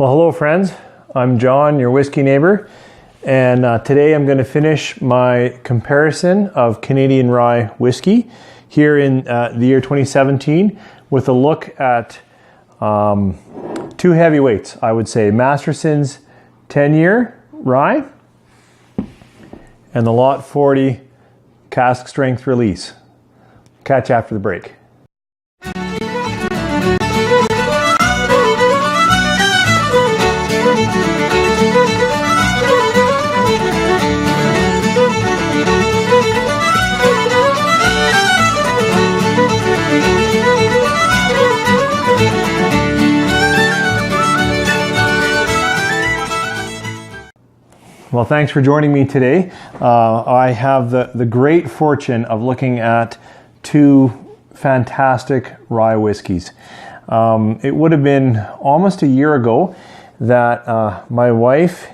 Well, hello friends. I'm John, your whiskey neighbor, and today I'm going to finish my comparison of Canadian rye whiskey here in the year 2017 with a look at two heavyweights, I would say. Masterson's 10-year rye and the Lot 40 cask strength release. Catch you after the break. Well, thanks for joining me today. I have the great fortune of looking at two fantastic rye whiskeys. It would have been almost a year ago that my wife,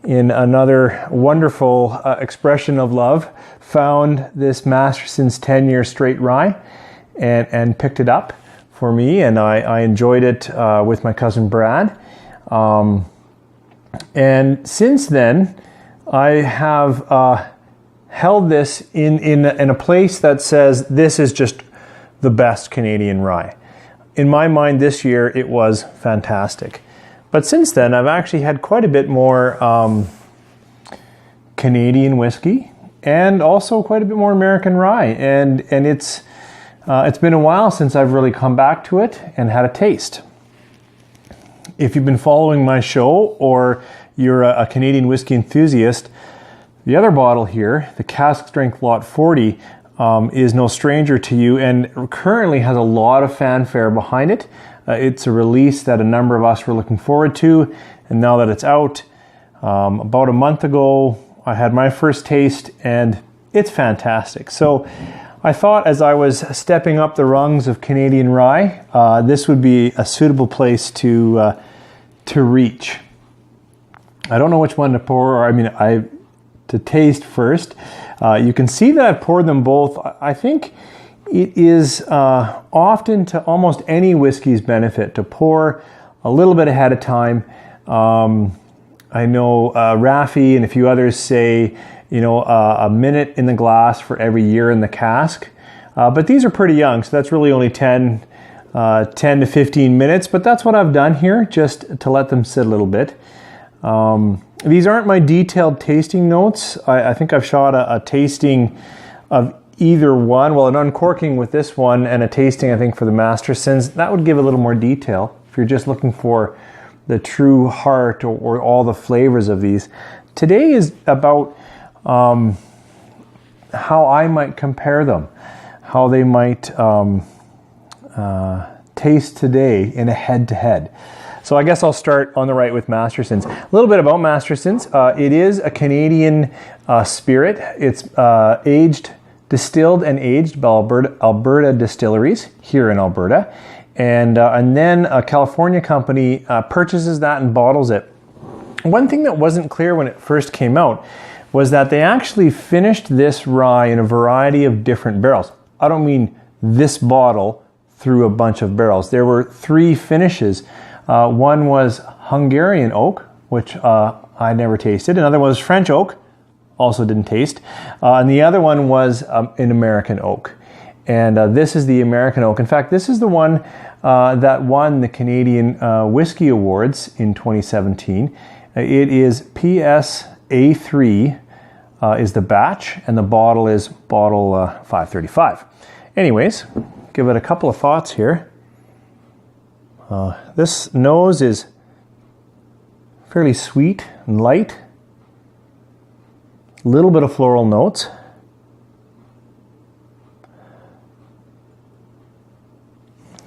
in another wonderful expression of love, found this Masterson's 10-year straight rye and picked it up for me, and I enjoyed it with my cousin Brad. And since then, I have held this in a place that says this is just the best Canadian rye. In my mind this year, it was fantastic. But since then, I've actually had quite a bit more Canadian whiskey and also quite a bit more American rye. And it's been a while since I've really come back to it and had a taste. If you've been following my show or you're a Canadian whiskey enthusiast, the other bottle here, the Cask Strength Lot 40, is no stranger to you and currently has a lot of fanfare behind it. It's a release that a number of us were looking forward to, and now that it's out, about a month ago, I had my first taste and it's fantastic. So I thought as I was stepping up the rungs of Canadian rye, this would be a suitable place to reach. I don't know which one to pour, or to taste first. You can see that I've poured them both. I think it is often to almost any whiskey's benefit to pour a little bit ahead of time. I know Raffi and a few others say, a minute in the glass for every year in the cask. But these are pretty young, so that's really only 10 to 15 minutes, but that's what I've done here, just to let them sit a little bit. These aren't my detailed tasting notes. I think I've shot a tasting of either one. Well, an uncorking with this one and a tasting, I think, for the Mastersons. That would give a little more detail if you're just looking for the true heart or all the flavors of these. Today is about how I might compare them, how they might taste today in a head-to-head. So I guess I'll start on the right with Masterson's. A little bit about Masterson's. It is a Canadian spirit. It's distilled and aged by Alberta Distilleries here in Alberta. And then a California company purchases that and bottles it. One thing that wasn't clear when it first came out was that they actually finished this rye in a variety of different barrels. I don't mean this bottle through a bunch of barrels. There were three finishes. One was Hungarian oak, which I never tasted. Another was French oak, also didn't taste. And the other one was an American oak. And this is the American oak. In fact, this is the one that won the Canadian Whiskey Awards in 2017. It is PSA3 is the batch, and the bottle is bottle 535. Anyways, give it a couple of thoughts here. This nose is fairly sweet and light. A little bit of floral notes.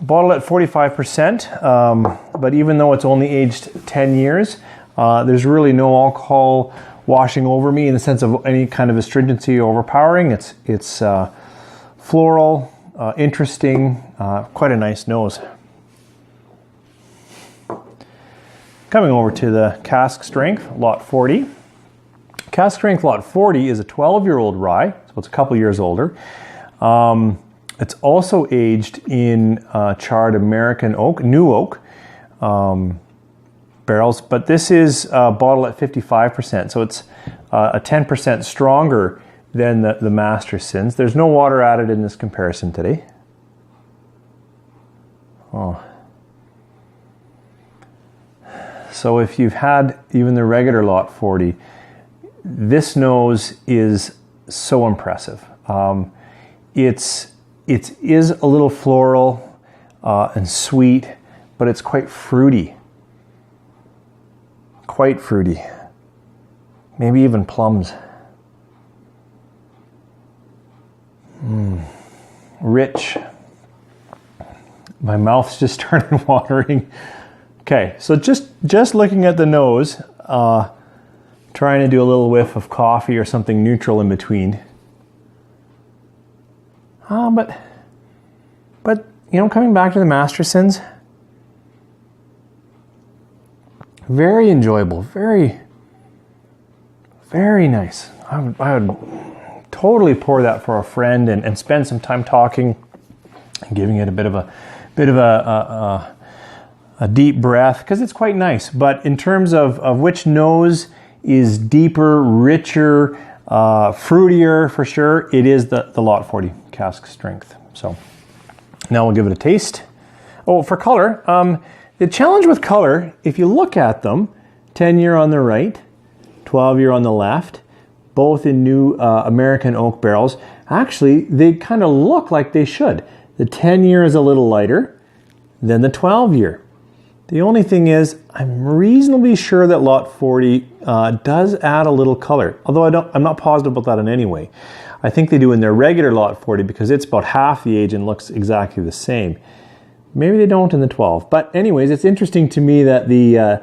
Bottle at 45%, but even though it's only aged 10 years, there's really no alcohol washing over me in the sense of any kind of astringency or overpowering. It's floral, interesting, quite a nice nose. Coming over to the Cask Strength Lot 40. Cask Strength Lot 40 is a 12-year-old rye, so it's a couple years older. It's also aged in charred American oak, new oak, barrels, but this is bottled at 55%, so it's a 10% stronger than the Mastersons. There's no water added in this comparison today. Oh. So if you've had even the regular Lot 40, this nose is so impressive. It is a little floral and sweet, but it's quite fruity. Quite fruity. Maybe even plums. Rich. My mouth's just started watering. Okay, so just looking at the nose, trying to do a little whiff of coffee or something neutral in between. But you know, coming back to the Mastersons, very enjoyable, very, very nice. I would totally pour that for a friend and spend some time talking and giving it a bit of a deep breath, because it's quite nice. But in terms of which nose is deeper, richer, fruitier for sure, it is the Lot 40 cask strength. So now we'll give it a taste. Oh, for color, the challenge with color, if you look at them, 10-year on the right, 12-year on the left, both in new American oak barrels, actually they kind of look like they should. The 10-year is a little lighter than the 12-year. The only thing is, I'm reasonably sure that Lot 40 does add a little color, although I'm not positive about that in any way. I think they do in their regular Lot 40 because it's about half the age and looks exactly the same. Maybe they don't in the 12. But anyways, it's interesting to me that the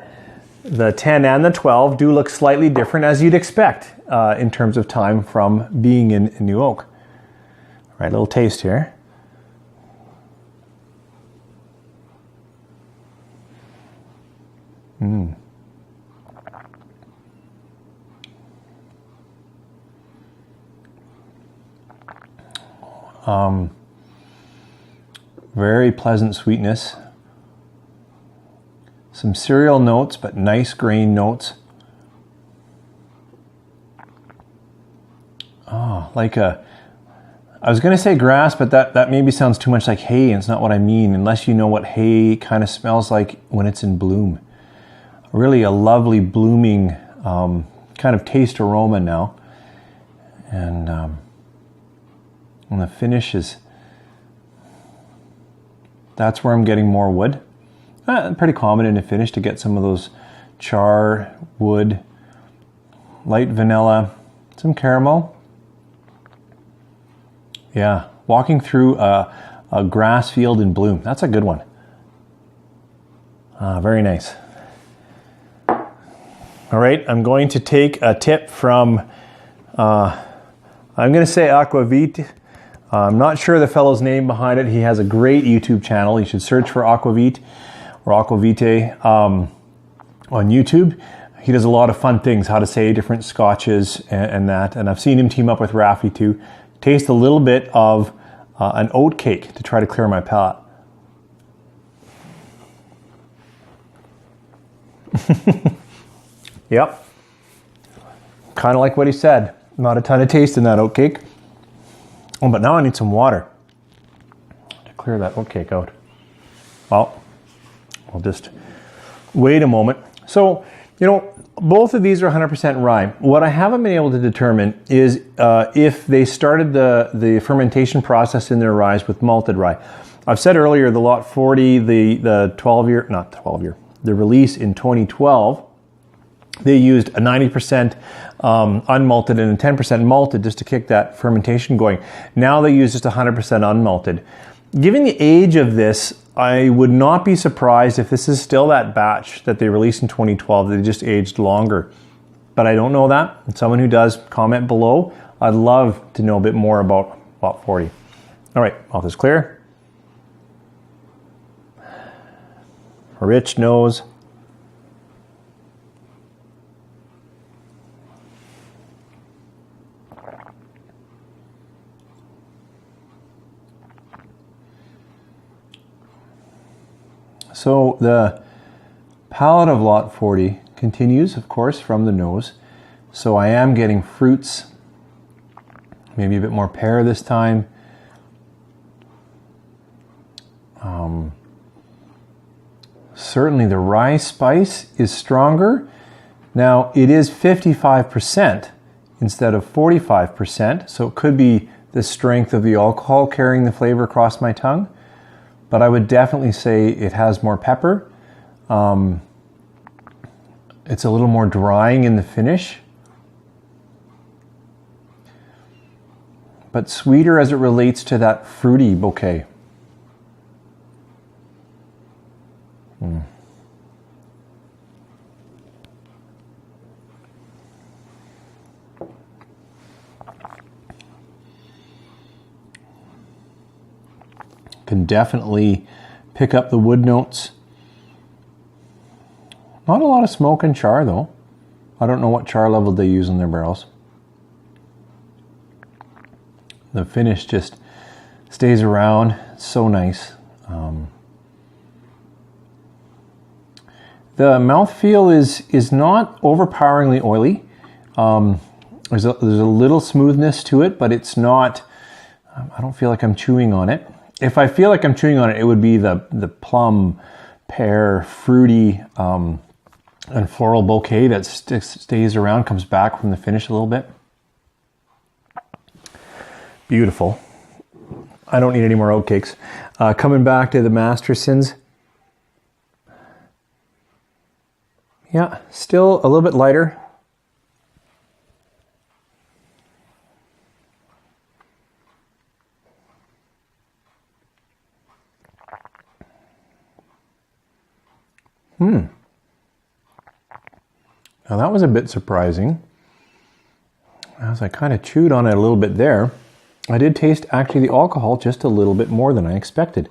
10 and the 12 do look slightly different, as you'd expect in terms of time from being in new oak. All right, a little taste here. Very pleasant sweetness. Some cereal notes, but nice grain notes. Oh, like I was going to say grass, but that maybe sounds too much like hay, and it's not what I mean, unless you know what hay kind of smells like when it's in bloom. Really a lovely blooming kind of taste aroma now. And the finish is, that's where I'm getting more wood. Pretty common in a finish to get some of those char, wood, light vanilla, some caramel. Yeah, walking through a grass field in bloom. That's a good one. Very nice. All right, I'm going to take a tip from, I'm going to say Aquavit. I'm not sure the fellow's name behind it. He has a great YouTube channel. You should search for Aquavit or Aquavite on YouTube. He does a lot of fun things, how to say different scotches and that. And I've seen him team up with Raffi to taste a little bit of an oat cake to try to clear my palate. Yep. Kind of like what he said. Not a ton of taste in that oat cake. Oh, but now I need some water to clear that oat cake out. Well, I'll just wait a moment. So, you know, both of these are 100% rye. What I haven't been able to determine is if they started the fermentation process in their rye with malted rye. I've said earlier the Lot 40, the 12-year, not 12-year, the release in 2012, they used a 90% unmalted and a 10% malted just to kick that fermentation going. Now they use just 100% unmalted. Given the age of this, I would not be surprised if this is still that batch that they released in 2012, they just aged longer. But I don't know that. And someone who does, comment below. I'd love to know a bit more about Lot 40. All right, mouth is clear. A rich nose. So the palate of Lot 40 continues, of course, from the nose. So I am getting fruits, maybe a bit more pear this time. Certainly the rye spice is stronger. Now it is 55% instead of 45%, so it could be the strength of the alcohol carrying the flavor across my tongue. But I would definitely say it has more pepper. It's a little more drying in the finish, but sweeter as it relates to that fruity bouquet. Can definitely pick up the wood notes. Not a lot of smoke and char though. I don't know what char level they use in their barrels. The finish just stays around. It's so nice. The mouthfeel is not overpoweringly oily. There's a little smoothness to it, but it's not, I don't feel like I'm chewing on it. If I feel like I'm chewing on it, it would be the plum, pear, fruity, and floral bouquet that stays around, comes back from the finish a little bit. Beautiful. I don't need any more oatcakes. Coming back to the Mastersons. Yeah, still a little bit lighter. Now that was a bit surprising. As I kind of chewed on it a little bit there, I did taste actually the alcohol just a little bit more than I expected.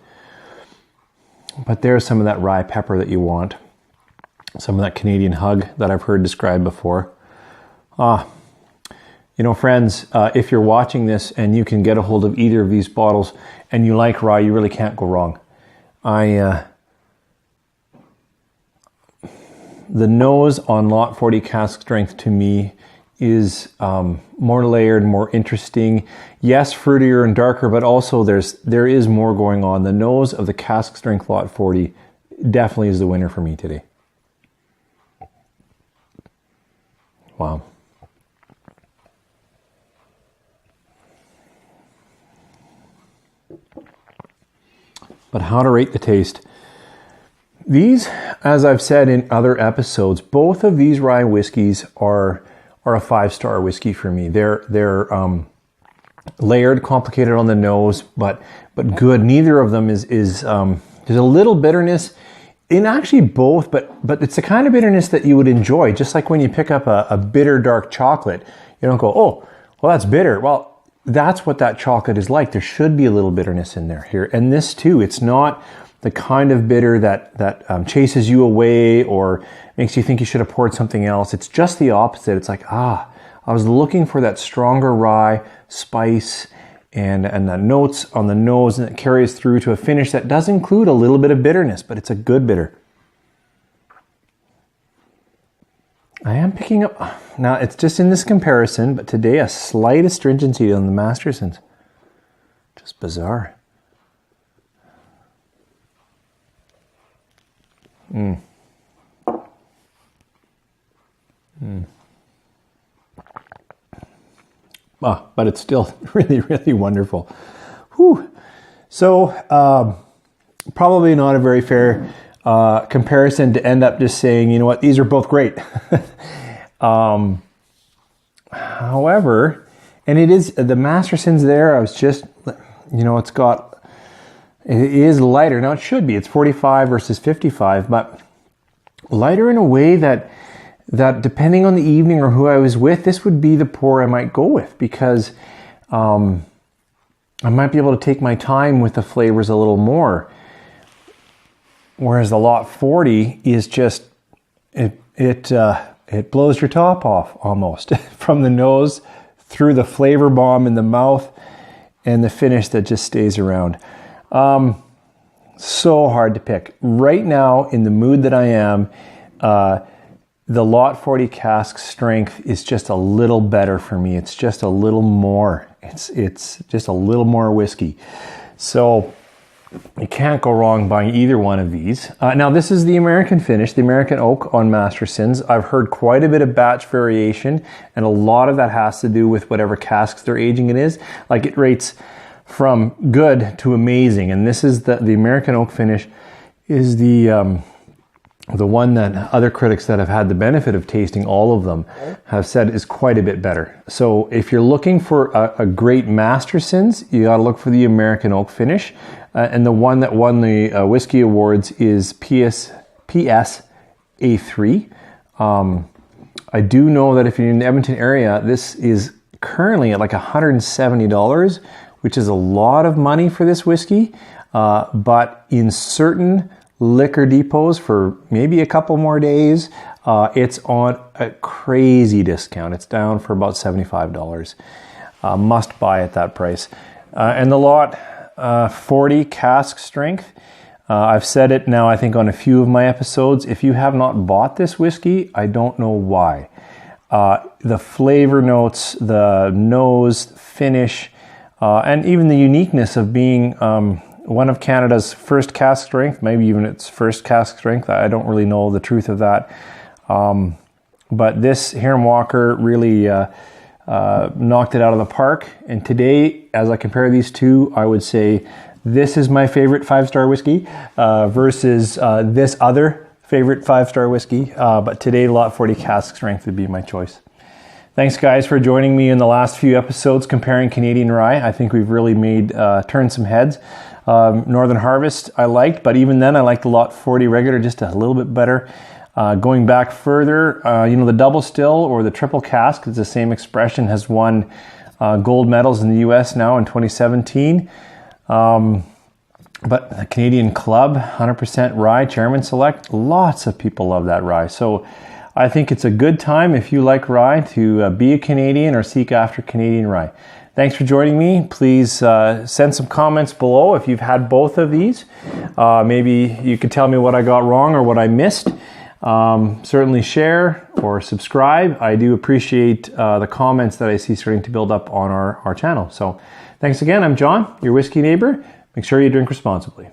But there's some of that rye pepper that you want. Some of that Canadian hug that I've heard described before. You know, friends, if you're watching this and you can get a hold of either of these bottles and you like rye, you really can't go wrong. The nose on Lot 40 Cask Strength to me is more layered, more interesting. Yes, fruitier and darker, but also there is more going on. The nose of the Cask Strength Lot 40 definitely is the winner for me today. Wow. But how to rate the taste? These, as I've said in other episodes, both of these rye whiskeys are a 5-star whiskey for me. They're layered, complicated on the nose, but good. Neither of them is there's a little bitterness in actually both, but it's the kind of bitterness that you would enjoy. Just like when you pick up a bitter dark chocolate, you don't go, oh, well that's bitter. Well, that's what that chocolate is like. There should be a little bitterness in there here, and this too. It's not the kind of bitter that chases you away or makes you think you should have poured something else. It's just the opposite. It's like, I was looking for that stronger rye spice and the notes on the nose, and it carries through to a finish that does include a little bit of bitterness, but it's a good bitter. I am picking up, now it's just in this comparison, but today a slight astringency on the Mastersons. Just bizarre. But it's still really, really wonderful. Whew. So, probably not a very fair comparison to end up just saying, you know what, these are both great. However, and it is, the Masterson's there, I was just, you know, it is lighter. Now it should be, it's 45 versus 55, but lighter in a way that depending on the evening or who I was with, this would be the pour I might go with, because I might be able to take my time with the flavors a little more. Whereas the Lot 40 is just, it blows your top off almost from the nose through the flavor bomb in the mouth and the finish that just stays around. So hard to pick. Right now, in the mood that I am, The Lot 40 cask strength is just a little better for me. It's just a little more. It's just a little more whiskey. So you can't go wrong buying either one of these. Now this is the American finish, the American oak on Mastersons. I've heard quite a bit of batch variation, and a lot of that has to do with whatever casks they're aging it is. Like it rates from good to amazing, and this is the American oak finish is the one that other critics that have had the benefit of tasting all of them have said is quite a bit better. So if you're looking for a great Mastersons, you got to look for the American oak finish. And the one that won the Whisky Awards is PS A3. I do know that if you're in the Edmonton area, this is currently at like $170, which is a lot of money for this whiskey. But in certain liquor depots for maybe a couple more days, it's on a crazy discount. It's down for about $75. Must buy at that price. And the Lot 40 cask strength, I've said it now I think on a few of my episodes. If you have not bought this whiskey, I don't know why. The flavor notes, the nose, finish, and even the uniqueness of being one of Canada's first cask strength, maybe even its first cask strength. I don't really know the truth of that. But this Hiram Walker really knocked it out of the park. And today, as I compare these two, I would say this is my favorite 5-star whiskey versus this other favorite 5-star whiskey. But today, Lot 40 cask strength would be my choice. Thanks, guys, for joining me in the last few episodes comparing Canadian rye. I think we've really turned some heads. Northern Harvest I liked, but even then I liked the Lot 40 regular just a little bit better. Going back further, the double still or the triple cask, it's the same expression, has won gold medals in the US now in 2017. But the Canadian Club, 100% rye, Chairman Select, lots of people love that rye. So I think it's a good time if you like rye to be a Canadian or seek after Canadian rye. Thanks for joining me. Please send some comments below if you've had both of these. Maybe you could tell me what I got wrong or what I missed. Certainly share or subscribe. I do appreciate the comments that I see starting to build up on our channel. So thanks again. I'm John, your whiskey neighbor. Make sure you drink responsibly.